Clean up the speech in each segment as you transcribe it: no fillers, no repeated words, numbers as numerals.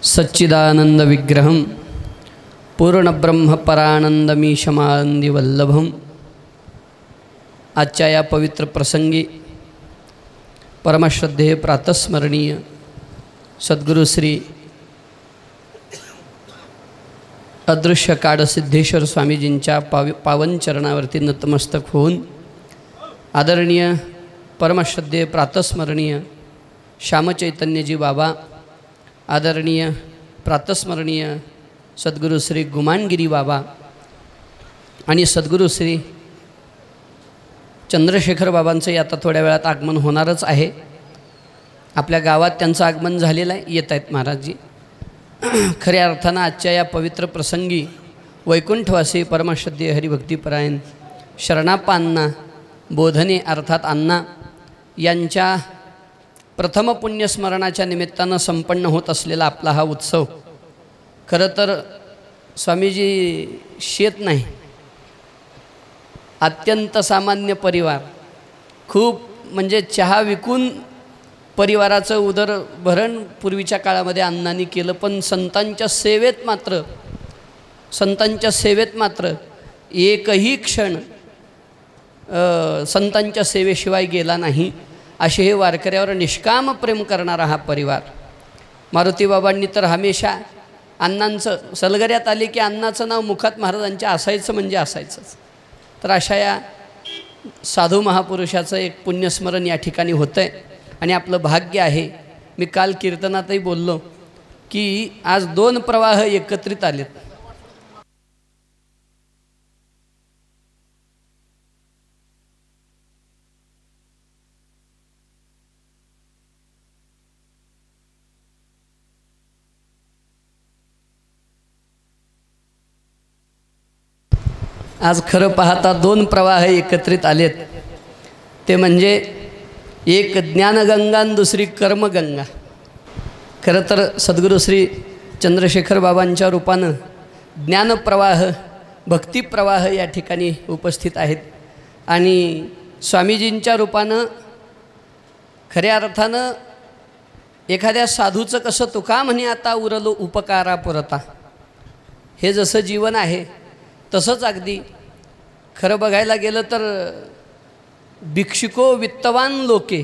सच्चिदानंद विग्रहं पूर्णब्रह्मपरानंदमीशमानंदिवल्लभं। आजच्या या पवित्र प्रसंगी परमश्रद्धेय प्रातस्मरणीय सद्गुरु श्री अदृश्य काडसिद्धेश्वर स्वामीजींच्या पावन चरणावरती नतमस्तक होऊन आदरणीय परमश्रद्धेय प्रातस्मरणीय श्यामचैतन्यजी बाबा, आदरणीय प्रातस्मरणीय सद्गुरु श्री गुमानगिरी बाबा आणि सद्गुरु श्री चंद्रशेखर बाबांचं आता थोड्या वेळात आगमन होणारच आहे। आपल्या गावात त्यांचं आगमन झालेलं आहे, येत आहेत महाराजजी। खऱ्या अर्थानं आजच्या या पवित्र प्रसंगी वैकुंठवासी परमश्रद्धेय हरिभक्तीपरायण शरणाप्पांना बोधने अर्थात अण्णा यांच्या प्रथम पुण्यस्मरणाच्या निमित्तानं संपन्न होत असलेला आपला हा उत्सव, खरं तर स्वामीजी शेत नाही, अत्यंत सामान्य परिवार, खूप म्हणजे चहा विकून परिवाराचं उदरभरण पूर्वीच्या काळामध्ये अण्णांनी केलं, पण संतांच्या सेवेत मात्र एकही क्षण संतांच्या सेवेशिवाय गेला नाही। असे हे वारकऱ्यावर निष्काम प्रेम करणारा हा परिवार। मारुतीबाबांनी तर हमेशा अण्णांचं सलगऱ्यात आले की अण्णाचं नाव मुखात महाराजांच्या असायचं म्हणजे असायचंच। तर अशा या साधू महापुरुषाचं एक पुण्यस्मरण या ठिकाणी होतं आहे आणि आपलं भाग्य आहे। मी काल कीर्तनातही बोललो की आज दोन प्रवाह एकत्रित आलेत। आज खरं पाहता दोन प्रवाह एकत्रित आलेत, ते म्हणजे एक ज्ञानगंगा आणि दुसरी कर्मगंगा। खरं तर सद्गुरू श्री चंद्रशेखर बाबांच्या रूपानं ज्ञानप्रवाह भक्तिप्रवाह या ठिकाणी उपस्थित आहेत आणि स्वामीजींच्या रूपानं खऱ्या अर्थानं एखाद्या साधूचं कसं तुका म्हणे आता उरलो उपकारा पुरता, हे जसं जीवन आहे तसंच अगदी खरं बघायला गेलं तर भिक्षुको वित्तवान लोके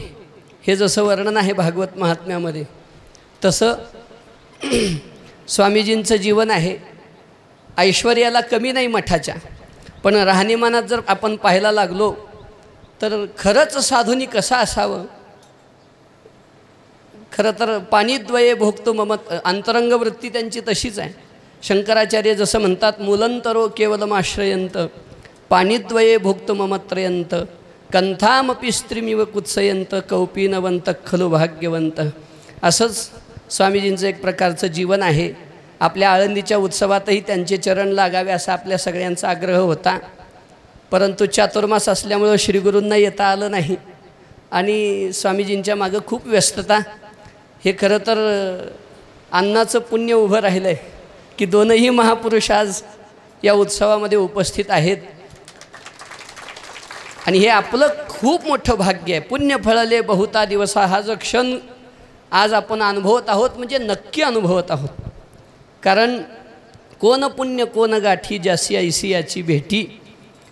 हे जसं वर्णन आहे भागवत महात्म्यामध्ये, तसं स्वामीजींचं जीवन आहे। ऐश्वर्याला कमी नाही मठाच्या, पण राहणीमानात जर आपण पाहायला लागलो तर खरंच साधूंनी कसं असावं। खरं तर पाणीद्वये भोगतो ममत, अंतरंग वृत्ती त्यांची तशीच आहे। शंकराचार्य जसं म्हणतात, मूलंतरो केवलमाश्रयंत पाणीद्वये भोक्तो ममत्रयंत कंथामपि स्त्रीमिव कुत्सयंत कौपीनवंत खलु भाग्यवंत। असंच स्वामीजींचं एक प्रकारचं जीवन आहे। आपल्या आळंदीच्या उत्सवातही त्यांचे चरण लागावे असा आपल्या सगळ्यांचा आग्रह होता, परंतु चातुर्मास असल्यामुळं श्रीगुरूंना येता आलं नाही आणि स्वामीजींच्या मागं खूप व्यस्तता। हे खरं तर अण्णाचं पुण्य उभं राहिलं आहे की दोनही महापुरुष आज या उत्सवामध्ये उपस्थित आहेत आणि हे आपलं खूप मोठं भाग्य आहे। पुण्य फळले बहुता दिवसा, हा जो क्षण आज आपण अनुभवत आहोत म्हणजे नक्की अनुभवत आहोत। कारण कोण पुण्य कोण गाठी, ज्यासी ऐसी याची भेटी।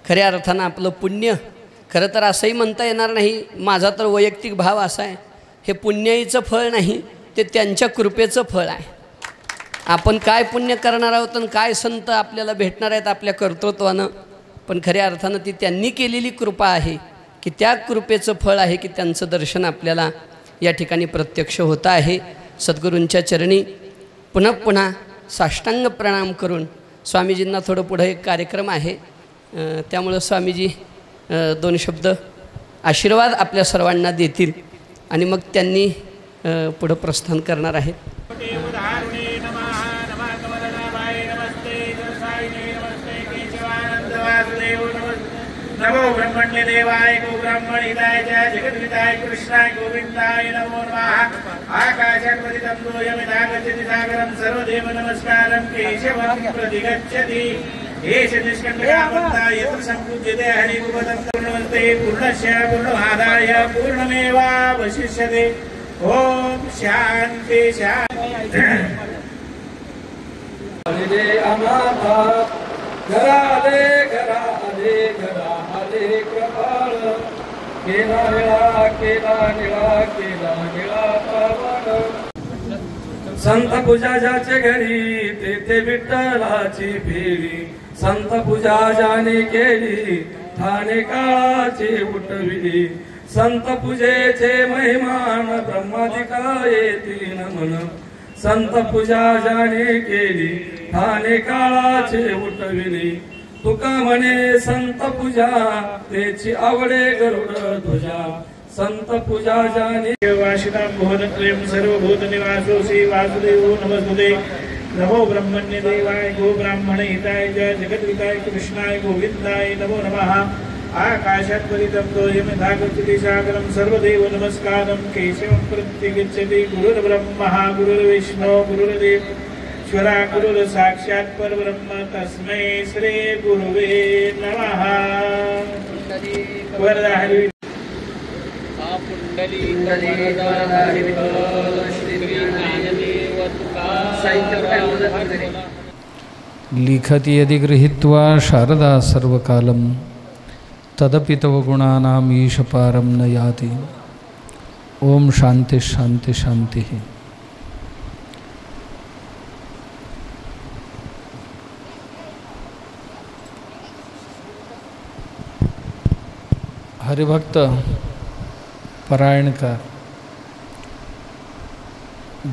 खऱ्या अर्थानं आपलं पुण्य, खरं तर असंही म्हणता येणार नाही, माझा तर वैयक्तिक भाव असा आहे, हे पुण्याईचं फळ नाही, ते त्यांच्या कृपेचं फळ आहे। आपण काय पुण्य करणार आहोत आणि काय संत आपल्याला भेटणार आहेत आपल्या कर्तृत्वानं, पण खऱ्या अर्थानं ती त्यांनी केलेली कृपा आहे की त्या कृपेचं फळ आहे की त्यांचं दर्शन आपल्याला या ठिकाणी प्रत्यक्ष होतं आहे। सद्गुरूंच्या चरणी पुन्हा पुन्हा साष्टांग प्रणाम करून स्वामीजींना थोडं पुढं एक कार्यक्रम आहे, त्यामुळं स्वामीजी दोन शब्द आशीर्वाद आपल्या सर्वांना देतील आणि मग त्यांनी पुढं प्रस्थान करणार आहेत। नमो ब्रह्मण्य देवाय गो ब्राह्मण हिताय जगद्विताय कृष्णाय गोविंदाय नमो नमः। आकाशपतितं दोयमिदागच्छति सागरं सर्वदेव नमस्कारं केशवं प्रतिगच्छति। एष निष्कण्टकामन्ता यत्र सम्पूज्यते हरिगुपदं नमस्ते पूर्णस्य पूर्णमादाय पूर्णमेवावशिष्यते। ओम शांति शांति। घरा आले कृपाळ केला निळा पावन संत पूजा ज्याचे घरी तेथे विठ्ठलाची फेरी संत पूजा ज्याने केली ठाणे काळाची उठविली संत पूजेचे महिमान ब्रह्मादिका येतील नमन संत पूजा ज्याने केली ठाणे काळाची उठविली तुका म्हणे संत पूजा त्याची आवडे गरुड ध्वजा संत पूजा ज्याने वाशिनां भुवनत्रयं सर्वभूत निवासोऽसि वासुदेवो नमस्तुते नमो ब्रह्मण्य देवाय गो ब्राह्मण हिताय च जगद्विताय कृष्णाय गोविंदाय नमो नमः आकाशात् पतितं तोयं यथा गच्छति सागरं सर्वदेव नमस्कारं केशवं प्रत्यगच्छति गुरुर्ब्रह्मा गुरुर्विष्णु गुरुर्देवश्वरा गुरुर्साक्षात् परब्रह्म तस्मै श्री गुरुवे नमः वरदाहरि लिखति यदि गृहीत्वा शारदा सर्वकालं तदपि तव गुणानाम् ईशपारं न याति। ओम शांति शांति शांति। हरिभक्त परायणकार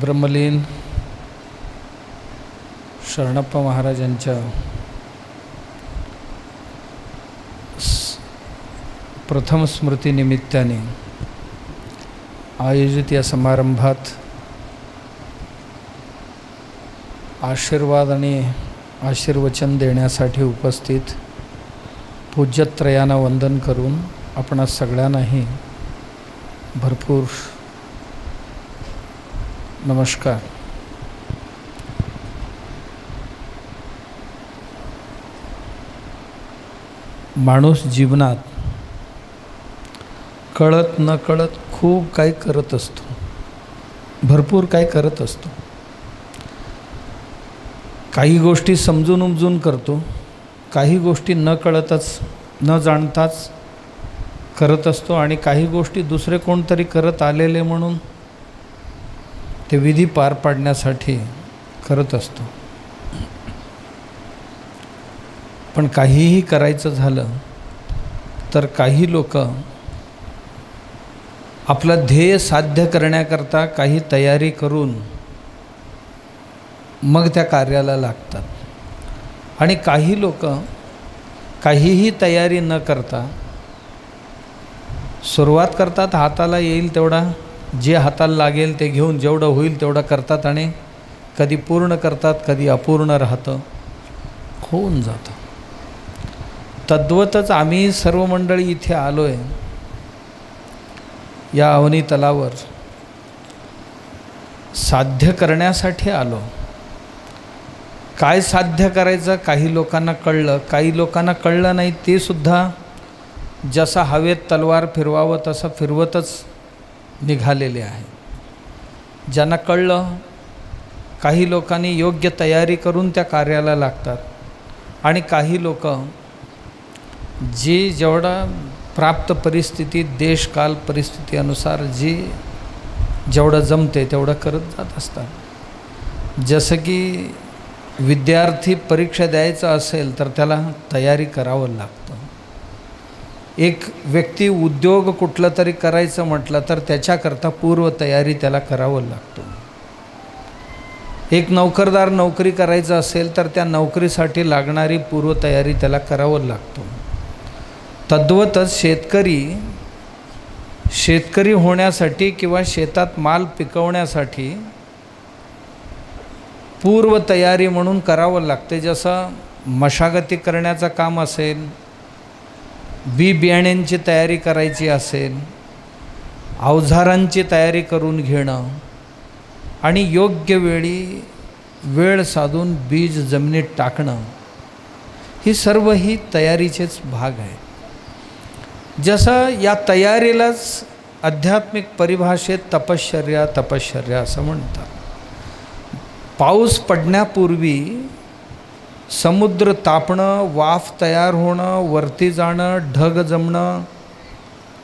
ब्रह्मलीन शरणप्पा महाराजांच्या प्रथम स्मृतीनिमित्ताने आयोजित या समारंभात आशीर्वाद आणि आशीर्वचन देण्यासाठी उपस्थित पूज्यत्रयांना वंदन करून आपणा सगळ्यांनाही भरपूर नमस्कार। माणूस जीवनात कळत न कळत खूप काही करत असतो, भरपूर काही करत असतो। काही गोष्टी समजून उमजून करतो, काही गोष्टी न कळतच न जाणताच करत असतो आणि काही गोष्टी दुसरे कोणतरी करत आलेले म्हणून ते विधी पार पाडण्यासाठी करत असतो। पण काहीही करायचं झालं तर काही लोक आपलं ध्येय साध्य करण्याकरता काही तयारी करून मग त्या कार्याला लागतात आणि काही लोक काहीही तयारी न करता सुरुवात करतात, हाताला येईल तेवढा, जे हाताला लागेल ते घेऊन जेवढं होईल तेवढं करतात आणि कधी पूर्ण करतात, कधी अपूर्ण राहतं, होऊन जातं। तद्वतच आम्ही सर्व मंडळी इथे आलो आहे या अवनी तलावर साध्य करण्यासाठी आलो। काय साध्य करायचं काही लोकांना कळलं, काही लोकांना कळलं नाही, ते सुद्धा जसा हवेत तलवार फिरवावं तसं फिरवतच निघालेले आहे। ज्यांना कळलं, काही लोकांनी योग्य तयारी करून त्या कार्याला लागतात आणि काही लोक जे जेवढा प्राप्त परिस्थितीत देश काल परिस्थिती अनुसार जे जेवढं जमते तेवढं करत जात असतात। जसं की विद्यार्थी परीक्षा द्यायचं असेल तर त्याला तयारी करावं लागतं। एक व्यक्ती उद्योग कुठलं तरी करायचं म्हटलं तर त्याच्याकरता पूर्व तयारी त्याला करावं लागतो। एक नोकरदार नोकरी करायचं असेल तर त्या नोकरीसाठी लागणारी पूर्व तयारी त्याला करावं लागतो। तद्वतच शेतकरी होण्यासाठी किंवा शेतात माल पिकवण्यासाठी पूर्व तयारी म्हणून करावं लागते। जसं मशागती करण्याचं काम असेल, बी बियाण्यांची तयारी करायची असेल, अवजारांची तयारी करून घेणं आणि योग्य वेळी वेळ साधून बीज जमिनीत टाकणं, ही सर्व ही तयारीचेच भाग आहे। जसं या तयारीलाच आध्यात्मिक परिभाषेत तपश्चर्या असं म्हणतात। पाऊस पडण्यापूर्वी समुद्र तापणं, वाफ तयार होणं, वरती जाणं, ढग जमणं,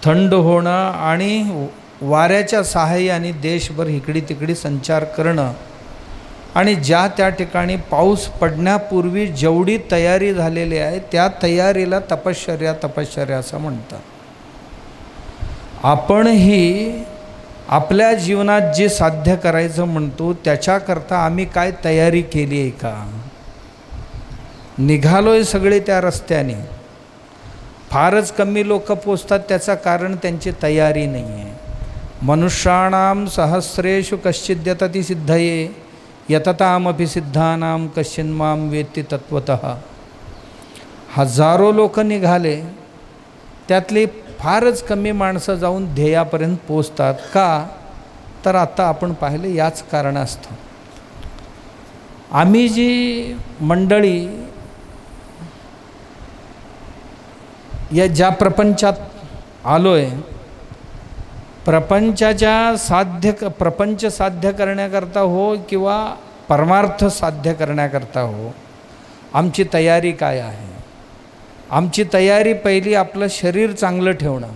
थंड होणं आणि वाऱ्याच्या सहाय्याने देशभर इकडे तिकडे संचार करणं आणि ज्या त्या ठिकाणी पाऊस पडण्यापूर्वी जेवढी तयारी झालेली आहे त्या तयारीला तपश्चर्या असं म्हणतात. आपणही आपल्या जीवनात जे साध्य करायचं म्हणतो त्याच्याकरता आम्ही काय तयारी केली आहे का? निघालोय सगळे त्या रस्त्याने, फारच कमी लोक पोचतात. त्याचं कारण त्यांची तयारी नाही आहे. मनुष्याणाम सहस्रेषु कश्चिद् यतति सिद्धये यततामपि सिद्धानाम कश्चिन्माम वेत्ति तत्वतः. हजारो लोक निघाले, त्यातली फारच कमी माणसं जाऊन ध्येयापर्यंत पोचतात. का? तर आता आपण पाहिले याच कारणास्तव आम्ही जी मंडळी या ज्या प्रपंचात आलो आहे, प्रपंच साध्य करण्याकरता हो किंवा परमार्थ साध्य करण्याकरता हो, आमची तयारी काय आहे? आमची तयारी पहिली आपलं शरीर चांगलं ठेवणं,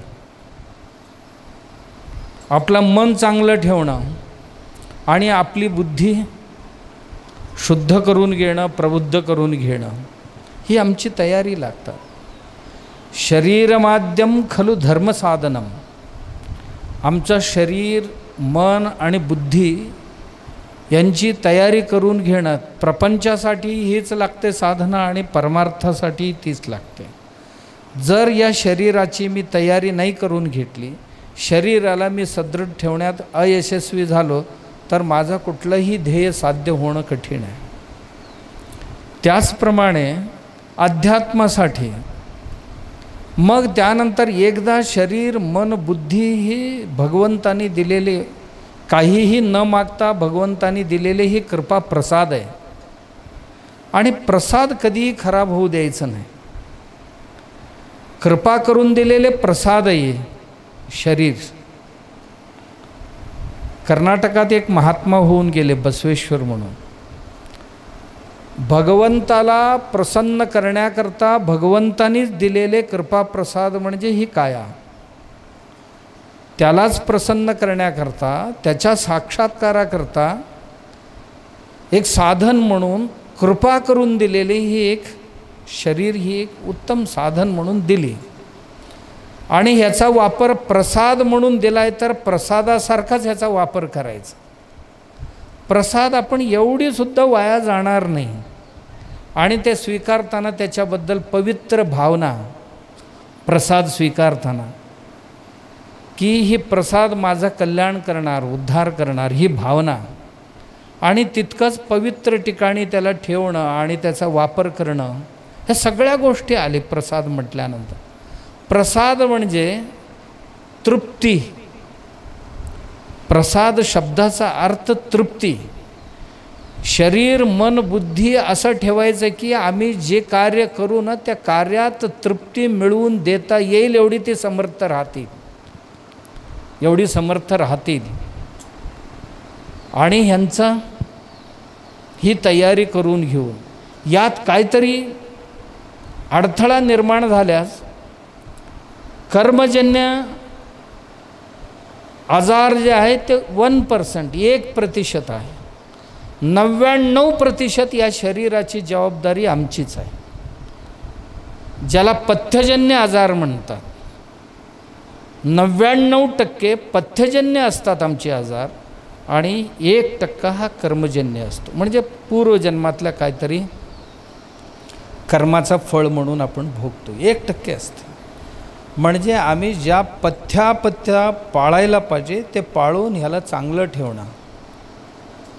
आपलं मन चांगलं ठेवणं आणि आपली बुद्धी शुद्ध करून घेणं, प्रबुद्ध करून घेणं, ही आमची तयारी लागतात. शरीरमाद्यम खलु धर्मसाधनम. आमचं शरीर, मन आणि बुद्धी यांची तयारी करून घेणं प्रपंचासाठी हीच लागते साधना आणि परमार्थासाठी तीच लागते. जर या शरीराची मी तयारी नाही करून घेतली, शरीराला मी सदृढ ठेवण्यात अयशस्वी झालो, तर माझं कुठलंही ध्येय साध्य होणं कठीण आहे. त्याचप्रमाणे अध्यात्मासाठी मग त्यानंतर एकदा शरीर, मन, बुद्धी ही भगवंतानी दिलेले, काहीही न मागता भगवंतानी दिलेले ही कृपा प्रसाद आहे आणि प्रसाद कधीही खराब होऊ द्यायचं नाही. कृपा करून दिलेले प्रसाद आहे शरीर. कर्नाटकात एक महात्मा होऊन गेले बसवेश्वर म्हणून. भगवंताला प्रसन्न करण्याकरता भगवंतानीच दिलेले कृपाप्रसाद म्हणजे ही काया. त्यालाच प्रसन्न करण्याकरता, त्याच्या साक्षात्काराकरता एक साधन म्हणून कृपा करून दिलेली ही एक शरीर, ही एक उत्तम साधन म्हणून दिली आणि ह्याचा वापर प्रसाद म्हणून दिलाय, तर प्रसादासारखाच ह्याचा वापर करायचा. प्रसाद आपण एवढीसुद्धा वाया जाणार नाही आणि ते स्वीकारताना त्याच्याबद्दल पवित्र भावना, प्रसाद स्वीकारताना की ही प्रसाद माझं कल्याण करणार, उद्धार करणार, ही भावना आणि तितकंच पवित्र ठिकाणी त्याला ठेवणं आणि त्याचा वापर करणं, ह्या सगळ्या गोष्टी आले प्रसाद म्हटल्यानंतर. प्रसाद म्हणजे तृप्ती. प्रसाद शब्दाचा अर्थ तृप्ती. शरीर, मन, बुद्धी असं ठेवायचं की आम्ही जे कार्य करू ना त्या कार्यात तृप्ती मिळवून देता येईल एवढी ते समर्थ राहतील, एवढी समर्थ राहतील. आणि ह्यांचा ही तयारी करून घेऊन यात काहीतरी अडथळा निर्माण झाल्यास कर्मजन्य आजार जे आहे ते 1%, 1% आहे. 99% या शरीराची जबाबदारी आमचीच आहे, ज्याला पथ्यजन्य आजार म्हणतात. 99% पथ्यजन्य असतात आमचे आजार आणि 1% हा कर्मजन्य असतो, म्हणजे पूर्वजन्मातल्या काहीतरी कर्माचा फळ म्हणून आपण भोगतो. 1% असते. म्हणजे आम्ही ज्या पथ्या पाळायला पाहिजे ते पाळून ह्याला चांगलं ठेवणं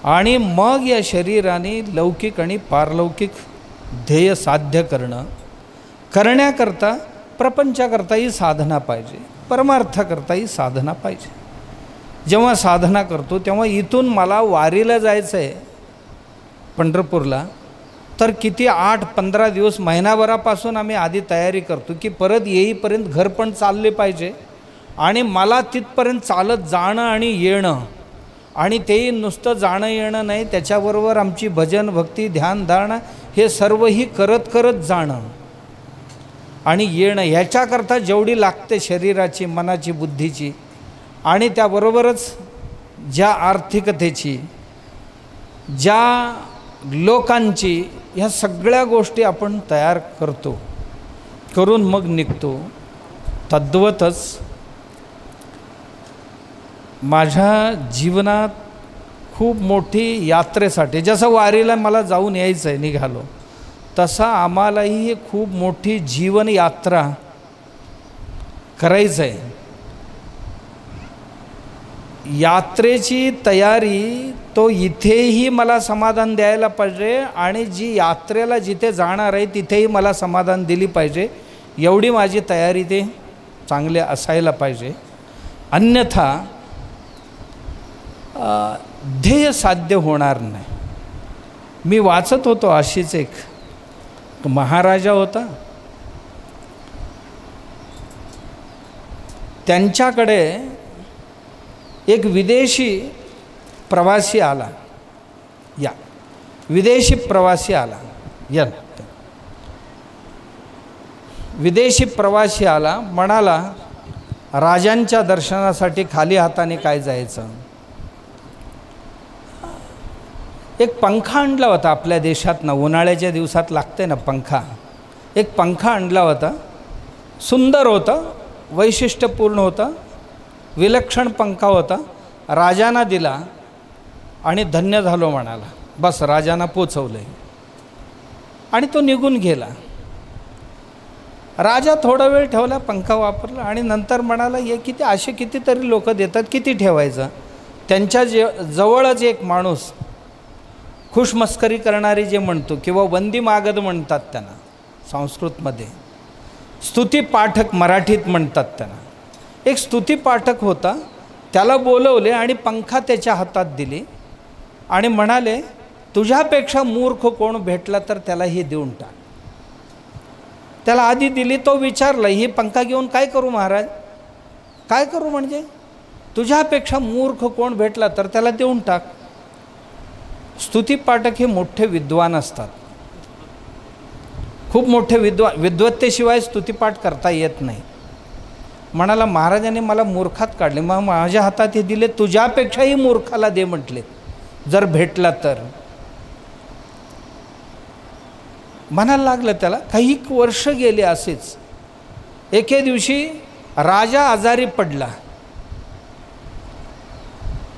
आणि मग या शरीराने लौकिक आणि पारलौकिक ध्येय साध्य करण्याकरता प्रपंचाकरताही साधना पाहिजे, परमार्थाकरताही साधना पाहिजे. जेव्हा साधना करतो तेव्हा इथून मला वारीला जायचं आहे पंढरपूरला, तर किती 8-15 दिवस, महिनाभरापासून आम्ही आधी तयारी करतो की परत येईपर्यंत घर पण चालले पाहिजे आणि मला तिथपर्यंत चालत जाणं आणि येणं आणि तेही नुसतं जाणं येणं नाही, त्याच्याबरोबर आमची भजन भक्ती ध्यान धारणा हे सर्वही करत करत जाणं आणि येणं, ह्याच्याकरता जेवढी लागते शरीराची मनाची बुद्धीची आणि त्याबरोबरच ज्या आर्थिकतेची ज्या लोकांची, ह्या सगळ्या गोष्टी आपण तयार करतो, करून मग निघतो. तद्वतच माझ्या जीवनात खूप मोठी यात्रेसाठी, जसं वारीला मला जाऊन यायचं आहे निघालो, तसा आम्हालाही ही खूप मोठी जीवन यात्रा करायचं आहे. यात्रेची तयारी तो इथेही मला समाधान द्यायला पाहिजे आणि जी यात्रेला जिथे जाणार आहे तिथेही मला समाधान दिली पाहिजे, एवढी माझी तयारी ते चांगले असायला पाहिजे. अन्यथा ध्येय साध्य होणार नाही. मी वाचत होतो अशीच एक महाराजा होता, त्यांच्याकडे एक विदेशी प्रवासी आला. विदेशी प्रवासी आला. विदेशी प्रवासी आला, म्हणाला राजांच्या दर्शनासाठी खाली हाताने काय जायचं. एक पंखा आणला होता आपल्या देशात ना, उन्हाळ्याच्या दिवसात लागते ना पंखा. एक पंखा आणला होता, सुंदर होता, वैशिष्ट्यपूर्ण होता, विलक्षण पंखा होता. राजांना दिला आणि धन्य झालो म्हणाला. बस राजांना पोचवलं आणि तो निघून गेला. राजा थोडा वेळ ठेवला, पंखा वापरला आणि नंतर म्हणाला हे किती असे कितीतरी लोक देतात, किती ठेवायचं. त्यांच्या जवळच एक माणूस खुशमस्करी करणारी जे म्हणतो किंवा वंदी मागद म्हणतात त्यांना संस्कृतमध्ये, स्तुतीपाठक मराठीत म्हणतात त्यांना. एक स्तुतीपाठक होता, त्याला बोलवले आणि पंखा त्याच्या हातात दिली आणि म्हणाले तुझ्यापेक्षा मूर्ख कोण भेटला तर त्याला हे देऊन टाक. त्याला आधी दिली. तो विचारला ही पंखा घेऊन काय करू महाराज, काय करू म्हणजे, तुझ्यापेक्षा मूर्ख कोण भेटला तर त्याला देऊन टाक. स्तुतीपाठक हे मोठे विद्वान असतात, खूप मोठे विद्वत्तेशिवाय स्तुतीपाठ करता येत नाही. म्हणाला महाराजांनी मला मूर्खात काढले, मग माझ्या हातात हे दिले, तुझ्यापेक्षाही मूर्खाला दे म्हटले जर भेटला तर. म्हणायला लागलं त्याला. काही वर्ष गेले असेच. एके दिवशी राजा आजारी पडला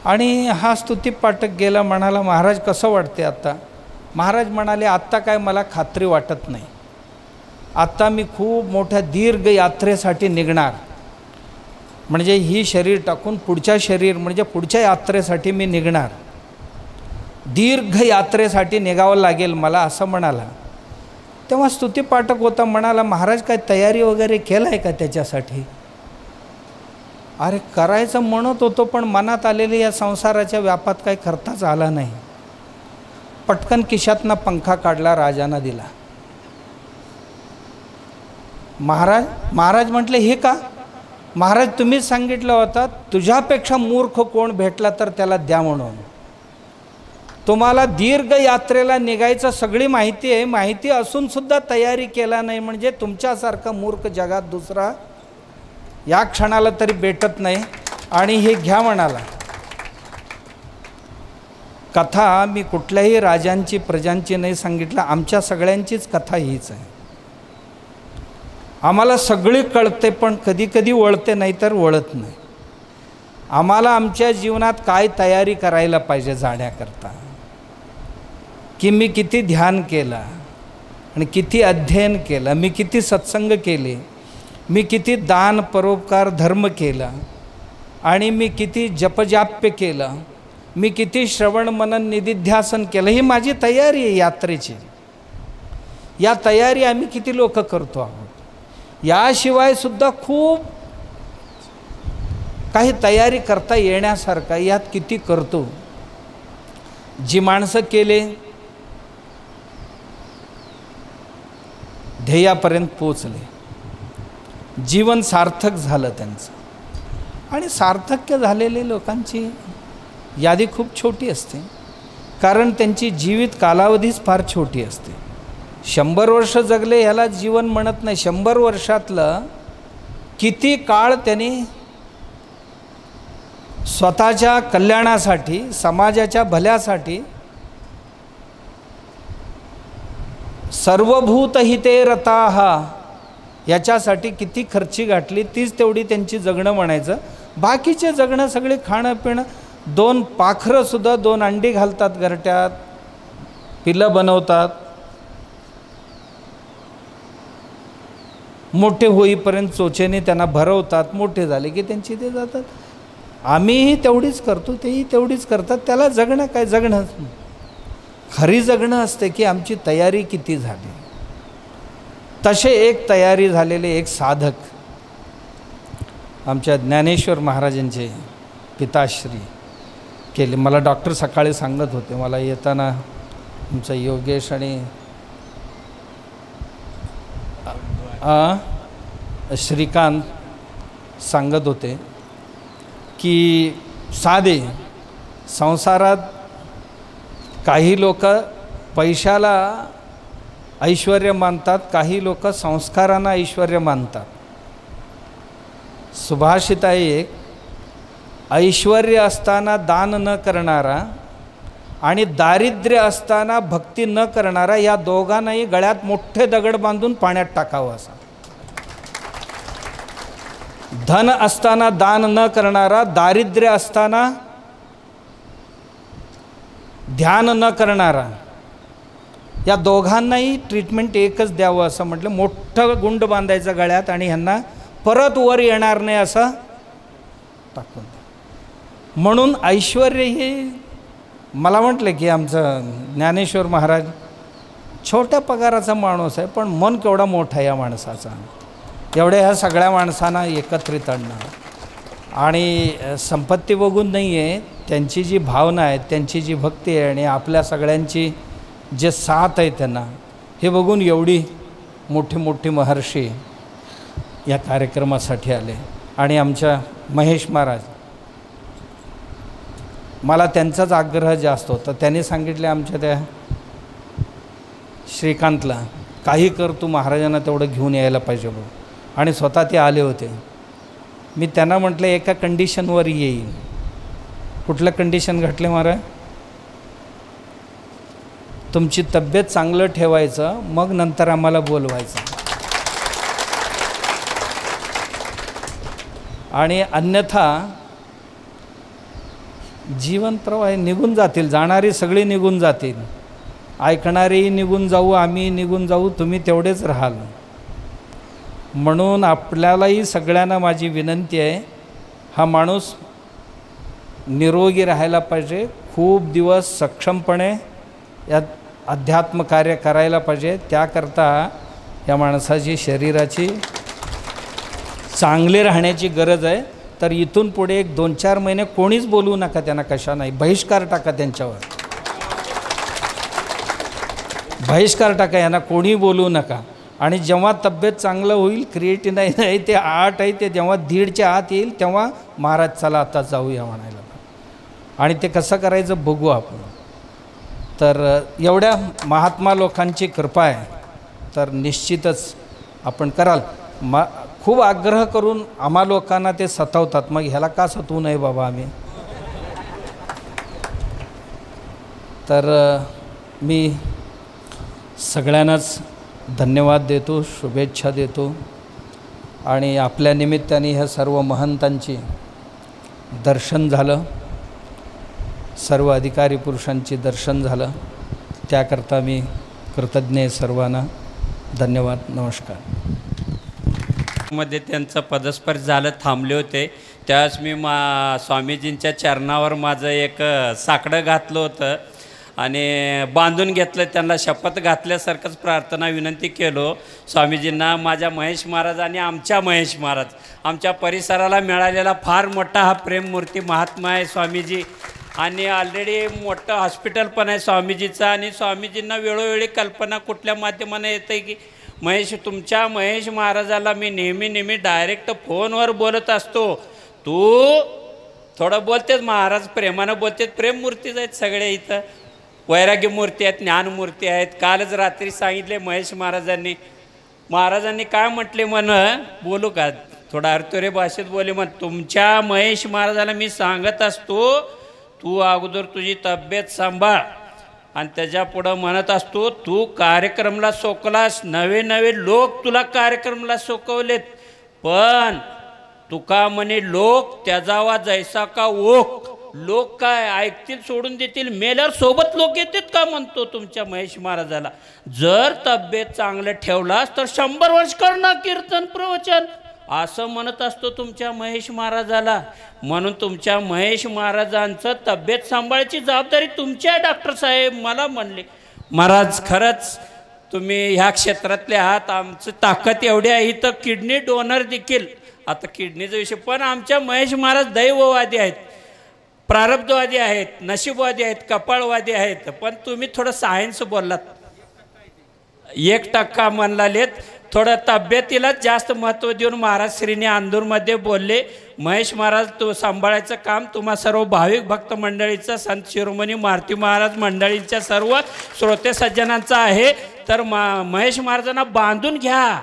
आणि हा स्तुतीपाठक गेला. म्हणाला महाराज कसं वाटते आता. महाराज म्हणाले आत्ता काय मला खात्री वाटत नाही, आत्ता मी खूप मोठ्या दीर्घ यात्रेसाठी निघणार, म्हणजे ही शरीर टाकून पुढच्या शरीर म्हणजे पुढच्या यात्रेसाठी मी निघणार, दीर्घ यात्रेसाठी निघावं लागेल मला असं म्हणाला. तेव्हा स्तुतीपाठक होता, म्हणाला महाराज काय तयारी वगैरे केलं आहे का त्याच्यासाठी. अरे करायचं म्हणत होतो पण मनात आलेले या संसाराच्या व्यापात काही करताच आला नाही. पटकन खिशातनं पंखा काढला, राजांना दिला. महाराज म्हटले हे का. महाराज तुम्हीच सांगितलं होतं तुझ्यापेक्षा मूर्ख कोण भेटला तर त्याला द्या म्हणून. तुम्हाला दीर्घ यात्रेला निघायचं सगळी माहिती आहे, माहिती असून सुद्धा तयारी केला नाही म्हणजे तुमच्यासारखा मूर्ख जगात दुसरा या क्षणाला तरी भेटत नाही. आणि हे घ्या म्हणाला. कथा मी कुठल्याही राजांची प्रजांची नाही सांगितलं, आमच्या सगळ्यांचीच कथा हीच आहे. आम्हाला सगळी कळते पण कधी कधी वळते नाही तर वळत नाही. आम्हाला आमच्या जीवनात काय तयारी करायला पाहिजे जाण्याकरता, की मी किती ध्यान केलं आणि किती अध्ययन केलं, मी किती सत्संग केले, मी किती दान परोपकार धर्म केला आणि मी किती जपजाप्य केलं, मी किती श्रवण मनन निधिध्यासन केलं, ही माझी तयारी आहे यात्रेची. या तयारी आम्ही किती लोक करतो आहोत. याशिवाय सुद्धा खूप काही तयारी करता येण्यासारखं यात किती करतो. जी माणसं केले ध्येयापर्यंत पोचले, जीवन सार्थक झालं त्यांचं. आणि सार्थक्य झालेले लोकांची यादी खूप छोटी असते, कारण त्यांची जीवित कालावधीच फार छोटी असते. 100 वर्ष जगले ह्याला जीवन म्हणत नाही. 100 वर्षातलं किती काळ त्यांनी स्वतःच्या कल्याणासाठी, समाजाच्या भल्यासाठी, सर्वभूत हिते रताः याच्यासाठी किती खर्ची गाठली, तीच तेवढी त्यांची जगणं म्हणायचं. बाकीचे जगणं सगळे खाणं पिणं, 2 पाखरंसुद्धा 2 अंडी घालतात घरट्यात, पिलं बनवतात, मोठे होईपर्यंत चोचेने त्यांना भरवतात, मोठे झाले की त्यांची ते जातात. आम्हीही तेवढीच करतो, तेही तेवढीच करतात. त्याला जगणं काय? जगणं खरी जगणं असते की आमची तयारी किती झाली. तसे एक तयारी झालेले एक साधक आमच्या ज्ञानेश्वर महाराजांचे पिताश्री केले. मला डॉक्टर सकाळी सांगत होते, मला येताना आमचा योगेश आणि श्रीकांत सांगत होते की साधे संसारात काही लोक पैशाला ऐश्वर्य मानतात, काही लोक संस्कारांना ऐश्वर्य मानतात. सुभाषित आहे एक, ऐश्वर्य असताना दान न करणारा आणि दारिद्र्य असताना भक्ती न करणारा, या दोघांनाही गळ्यात मोठे दगड बांधून पाण्यात टाकावं असा. धन असताना दान न करणारा, दारिद्र्य असताना ध्यान न करणारा, या दोघांनाही ट्रीटमेंट एकच द्यावं असं म्हटलं. मोठं गुंड बांधायचं गळ्यात आणि ह्यांना परत वर येणार नाही असं टाकून. म्हणून ऐश्वर्य हे, मला म्हटलं की आमचं ज्ञानेश्वर महाराज छोट्या पगाराचा माणूस आहे, पण मन केवढा मोठा आहे या माणसाचा. एवढ्या ह्या सगळ्या माणसांना एकत्रित आणणं, आणि संपत्ती बघून नाही आहे, त्यांची जी भावना आहे, त्यांची जी भक्ती आहे, आणि आपल्या सगळ्यांची जे साथ आहे त्यांना, हे बघून एवढी मोठी मोठी महर्षी या कार्यक्रमासाठी आले. आणि आमच्या महेश महाराज, मला त्यांचाच आग्रह जास्त होता. त्यांनी सांगितले आमच्या त्या श्रीकांतला, काही कर तू, महाराजांना तेवढं घेऊन यायला पाहिजे बघ. आणि स्वतः ते आले होते. मी त्यांना म्हटलं एका कंडिशनवर येईल. कुठलं कंडिशन घातले महाराज? तुमची तब्येत चांगलं ठेवायचं, मग नंतर आम्हाला बोलवायचं, आणि अन्यथा जीवन प्रवाह निघून जातील, जाणारी सगळी निघून जातील, ऐकणारेही निघून जाऊ, आम्ही निघून जाऊ, तुम्ही तेवढेच राहाल. म्हणून आपल्यालाही सगळ्यांना माझी विनंती आहे, हा माणूस निरोगी राहायला पाहिजे, खूप दिवस सक्षमपणे यात अध्यात्म कार्य करायला पाहिजे. त्याकरता या माणसाची शरीराची चांगले राहण्याची गरज आहे. तर इथून पुढे 1-2-4 महिने कोणीच बोलवू नका त्यांना, कशा नाही, बहिष्कार टाका त्यांच्यावर, बहिष्कार टाका, यांना कोणी बोलवू नका. आणि जेव्हा तब्येत चांगलं होईल, क्रिएटिन आहे ते 8 आहे, ते जेव्हा 1.5च्या आत येईल तेव्हा महाराज चला आता जाऊया म्हणायला. आणि ते कसं करायचं बघू आपण. तर एवढ्या महात्मा लोकांची कृपा आहे, तर निश्चितच आपण कराल. खूप आग्रह करून आम्हा लोकांना ते सतावतात, मग ह्याला का सतवू नये बाबा आम्ही. तर मी सगळ्यांनाच धन्यवाद देतो, शुभेच्छा देतो. आणि आपल्या निमित्ताने ह्या सर्व महंतांची दर्शन झालं, सर्व अधिकारी पुरुषांची दर्शन झालं, त्याकरता मी कृतज्ञ आहे सर्वांना. धन्यवाद, नमस्कार. मध्ये त्यांचं पदस्पर्श झालं, थांबले होते, त्यावेळेस मी स्वामीजींच्या चरणावर माझं एक साकडं घातलं होतं आणि बांधून घेतलं, त्यांना शपथ घातल्यासारखंच प्रार्थना विनंती केलो स्वामीजींना. माझ्या महेश महाराज आणि आमच्या महेश महाराज, आमच्या परिसराला मिळालेला फार मोठा हा प्रेममूर्ती महात्मा आहे स्वामीजी. आणि ऑलरेडी मोठं हॉस्पिटल पण आहे स्वामीजीचं. आणि स्वामीजींना वेळोवेळी कल्पना कुठल्या माध्यमाने येते की तुमच्या महेश महाराजाला मी नेहमी डायरेक्ट फोनवर बोलत असतो, तू थोडं बोलतेच महाराज, प्रेमानं बोलतेत. प्रेममूर्तीच आहेत सगळे इथं. वैराग्य मूर्ती आहेत, ज्ञानमूर्ती आहेत. कालच रात्री सांगितले महेश महाराजांनी काय म्हटले म्हण, बोलू का? थोडा अर्थोरे भाषेत बोले म्हण, तुमच्या महेश महाराजाला मी सांगत असतो, तू अगोदर तुझी तब्येत सांभाळ, आणि त्याच्या पुढं म्हणत असतो तू कार्यक्रमला सोकलास, नवे नवे लोक तुला कार्यक्रमला सोकवलेत, पण तुका म्हणे लोक त्याजावा जैसा का ओक, लोक काय ऐकतील सोडून देतील, मेल्यावर सोबत लोक येतात का म्हणतो तुमच्या महेश महाराजाला. जर तब्येत चांगलं ठेवलास तर 100 वर्ष करणार कीर्तन प्रवचन, असं म्हणत असतो तुमच्या महेश महाराजाला. म्हणून तुमच्या महेश महाराजांचं तब्येत सांभाळायची जबाबदारी तुमची आहे डॉक्टर साहेब. मला म्हणले महाराज खरंच तुम्ही ह्या क्षेत्रातले आहात, आमची ताकद एवढी आहे इथं किडनी डोनर देखील, आता किडनीचा विषय, पण आमच्या महेश महाराज दैववादी आहेत, प्रारब्धवादी आहेत, नशीबवादी आहेत, कपाळवादी आहेत. पण तुम्ही थोडं सायन्स बोललात, 1% म्हणलालेत. थोडं तब्येतीलाच जास्त महत्त्व देऊन महाराज श्रीने अंदूरमध्ये बोलले, महेश महाराज तो सांभाळायचं काम तुम्हा सर्व भाविक भक्त मंडळीचं, संत शिरोमणी मारुती महाराज मंडळींच्या सर्व श्रोते सज्जनांचं आहे. तर महेश महाराजांना बांधून घ्या,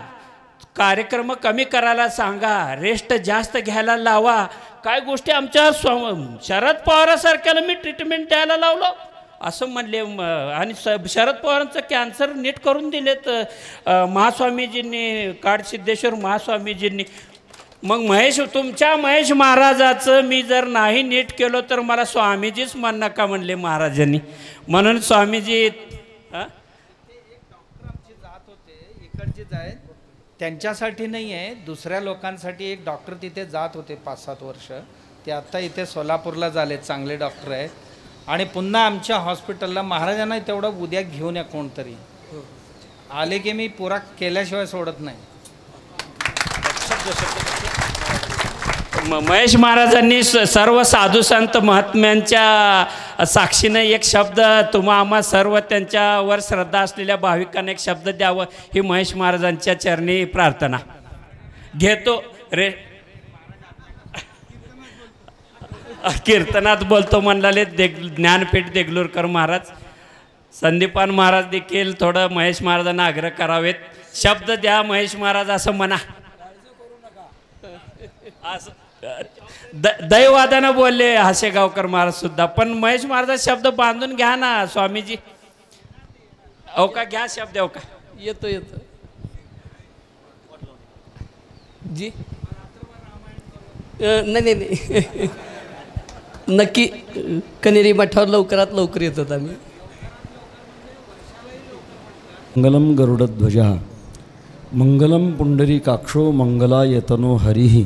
कार्यक्रम कमी करायला सांगा, रेस्ट जास्त घ्यायला लावा. काय गोष्टी आमच्या शरद पवारासारख्याला मी ट्रीटमेंट द्यायला लावलो असं म्हणले. आणि शरद पवारांचं कॅन्सर नीट करून दिलेत महास्वामीजींनी, काडसिद्धेश्वर महास्वामीजींनी. मग तुमच्या महेश महाराजाचं मी जर नाही नीट केलो तर मला स्वामीजीच म्हण नका म्हणले महाराजांनी. म्हणून स्वामीजी इकडचे जाय त्यांच्यासाठी नाही आहे, दुसऱ्या लोकांसाठी एक डॉक्टर तिथे जात होते 5-7 वर्ष, ते आता इथे सोलापूरला झाले, चांगले डॉक्टर आहेत. आणि पुन्हा आमच्या हॉस्पिटलला महाराजांना तेवढं उद्या घेऊन या कोणतरी, आले की मी पुरा केल्याशिवाय सोडत नाही. महेश महाराजांनी सर्व साधू संत महात्म्यांच्या साक्षीनं एक शब्द तुम्हा आम्हा सर्व त्यांच्यावर श्रद्धा असलेल्या भाविकांना एक शब्द द्यावं, ही महेश महाराजांच्या चरणी प्रार्थना घेतो. कीर्तनात बोलतो म्हणलाले ज्ञानपीठ देगलूरकर महाराज, संदीपान महाराज देखील थोडं महेश महाराजांना आग्रह करावेत, शब्द द्या महेश महाराज असं म्हणा. असं दैवादानं बोलले हासेगावकर महाराज सुद्धा, पण महेश महाराज शब्द बांधून घ्या ना स्वामीजी. हो का, घ्या शब्द. हो का, येतो जी. नाही नक्की कनेरी मठावर लवकरात लवकर येतात आम्ही. मंगलम गरुडध्वजा मंगलम पुंडरीकाक्षो मंगलायतनो हरिः.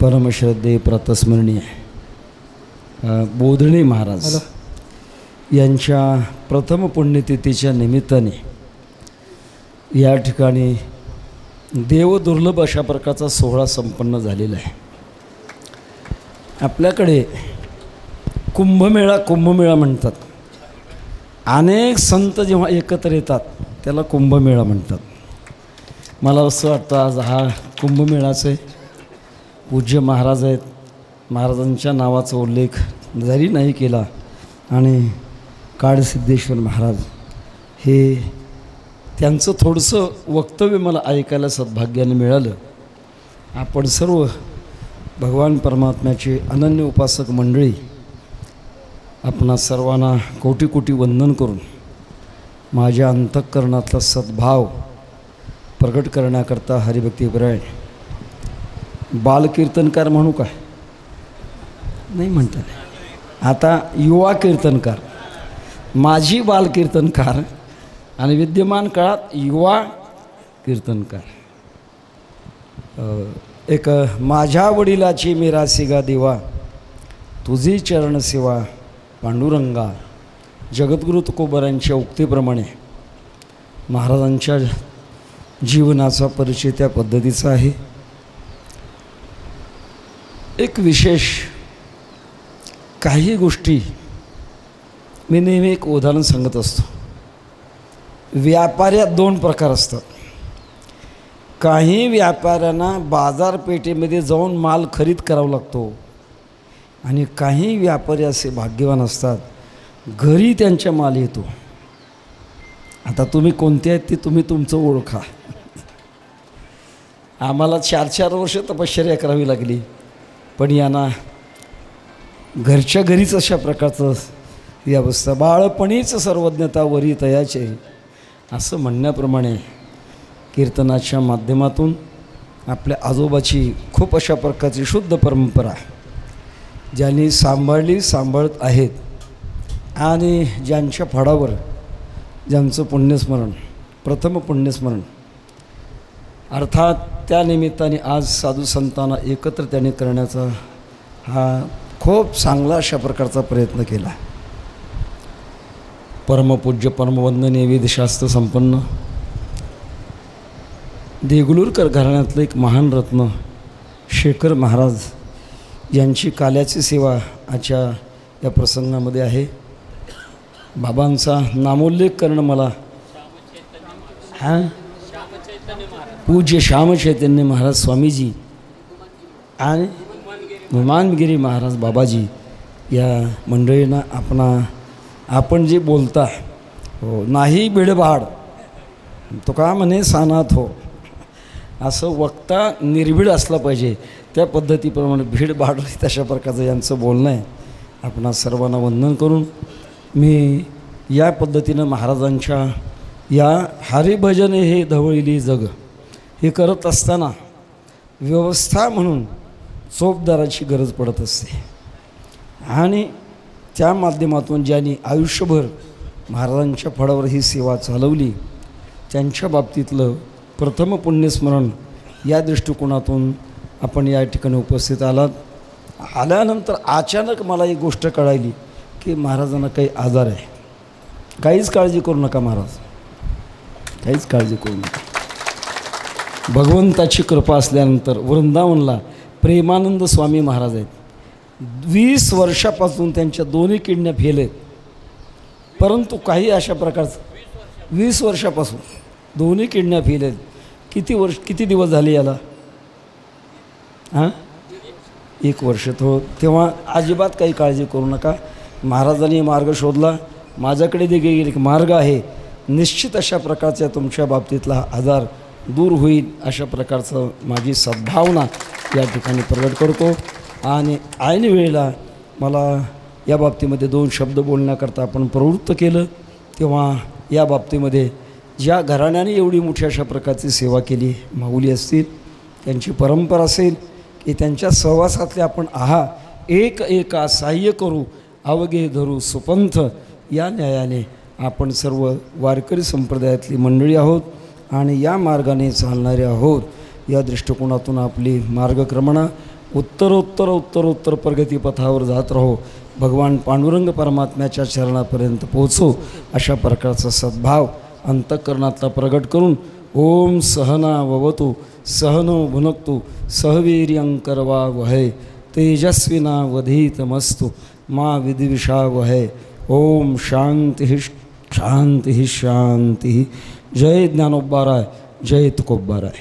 परमश्रद्धे प्रातस्मरणीय बोधणे महाराज यांच्या प्रथम पुण्यतिथीच्या निमित्ताने या ठिकाणी देवदुर्लभ अशा प्रकारचा सोहळा संपन्न झालेला आहे. आपल्याकडे कुंभमेळा म्हणतात. अनेक संत जेव्हा एकत्र येतात त्याला कुंभमेळा म्हणतात. मला असं वाटतं आज हा कुंभमेळाच आहे. पूज्य महाराज आहेत, महाराजांच्या नावाचा उल्लेख जरी नाही केला आणि काडसिद्धेश्वर महाराज हे त्यांचं थोडंसं वक्तव्य मला ऐकायला सद्भाग्याने मिळालं. आपण सर्व भगवान परमात्म्याचे अनन्य उपासक मंडळी आपणा सर्वांना कोटी कोटी वंदन करून माझ्या अंतःकरणातला सद्भाव प्रकट करण्याकरता हरिभक्तीपरायण बालकीर्तनकार म्हणू काय नाही म्हणतात, आता युवा कीर्तनकार, माझी बालकीर्तनकार आणि विद्यमान काळात युवा कीर्तनकार. एक माझ्या वडिलाची मिरासिगा देवा, तुझी चरण सेवा पांडुरंगा. जगद्गुरु तुकोबारांच्या उक्तीप्रमाणे महाराजांच्या जीवनाचा परिचय त्या पद्धतीचा आहे. एक विशेष काही गोष्टी मी नेहमी एक उदाहरण सांगत असतो. व्यापाऱ्यात 2 प्रकार असतात. काही व्यापाऱ्यांना बाजारपेठेमध्ये जाऊन माल खरीद करावा लागतो आणि काही व्यापारी असे भाग्यवान असतात घरी त्यांच्या माल येतो. आता तुम्ही कोणते आहेत ते तुम्ही तुमचं ओळखा. आम्हाला 4-4 वर्ष तपश्चर्या करावी लागली, पण यांना घरच्या घरीच अशा प्रकारचं ही अवस्था. बाळपणीच सर्वज्ञता वरी तयाचे असं म्हणण्याप्रमाणे कीर्तनाच्या माध्यमातून आपल्या आजोबाची खूप अशा प्रकारची शुद्ध परंपरा ज्यांनी सांभाळत आहेत आणि ज्यांच्या फळावर ज्यांचं पुण्यस्मरण, प्रथम पुण्यस्मरण अर्थात त्या निमित्ताने आज साधू संतांना एकत्र त्याने करण्याचा हा खूप चांगला अशा प्रकारचा प्रयत्न केला. परमपूज्य परमवंदनीय वेदशास्त्र संपन्न देगलूरकर घराण्यातलं एक महान रत्न शेखर महाराज यांची काल्याची सेवा आजच्या या प्रसंगामध्ये आहे. बाबांचा नामोल्लेख करणं मला पूज्य श्यामचैतन्य महाराज स्वामीजी आणि हनुमानगिरी महाराज बाबाजी या मंडळींना आपण जे बोलता हो नाही बिडबाड तो का म्हणे सानात हो असं वक्ता निर्भीड असला पाहिजे. त्या पद्धतीप्रमाणे भीडबाड तशा प्रकारचं यांचं बोलणं आहे. आपणा सर्वांना वंदन करून मी या पद्धतीनं महाराजांच्या या हरिभजने हे धवळीली जग हे करत असताना व्यवस्था म्हणून चोपदाराची गरज पडत असते आणि त्या माध्यमातून ज्यांनी आयुष्यभर महाराजांच्या फळावर ही सेवा चालवली त्यांच्या बाबतीतलं प्रथम पुण्यस्मरण या दृष्टिकोनातून आपण या ठिकाणी उपस्थित आल्यानंतर अचानक मला एक गोष्ट कळाली की महाराजांना काही आजार आहे. काहीच काळजी करू नका महाराज, काहीच काळजी करू नका. भगवंताची कृपा असल्यानंतर वृंदावनला प्रेमानंद स्वामी महाराज आहेत. 20 वर्षापासून त्यांच्या दोन्ही किडन्या फेल आहेत, परंतु काही अशा प्रकारचं 20 वर्षापासून दोन्ही किडन्या फेल आहेत. किती दिवस झाले याला? 1 वर्ष. तो तेव्हा अजिबात काही काळजी करू नका. महाराजांनी मार्ग शोधला, माझ्याकडे देखील एक मार्ग आहे. निश्चित अशा प्रकारच्या तुमच्या बाबतीतला आजार दूर होईल अशा प्रकारचं माझी सद्भावना या ठिकाणी प्रगट करतो. आणि ऐन वेळेला मला या बाबतीमध्ये 2 शब्द बोलण्याकरता आपण प्रवृत्त केलं. तेव्हा या बाबतीमध्ये ज्या घराण्याने एवढी मोठी अशा प्रकारची सेवा केली, माऊली असतील, त्यांची परंपरा असेल की त्यांच्या सहवासातले आपण एका साह्य करू अवघे धरू सुपंथ या न्यायाने आपण सर्व वारकरी संप्रदायातली मंडळी आहोत आणि या मार्गाने चालणारे आहोत. या दृष्टिकोनातून आपली मार्गक्रमणा उत्तरोत्तर प्रगतीपथावर जात राहो. भगवान पांडुरंग परमात्म्याच्या चरणापर्यंत पोहोचो अशा प्रकारचा सद्भाव अंतःकरणातला प्रगट करून ओम सहना ववतु सहनो भुनक्तु सहवीर्यंकरवा वहै तेजस्विनावधीतमस्तु मा विद्विषावहै. ओम शांति शांति शांति. जय ज्ञानोबाराय, जय तुकोबाराय.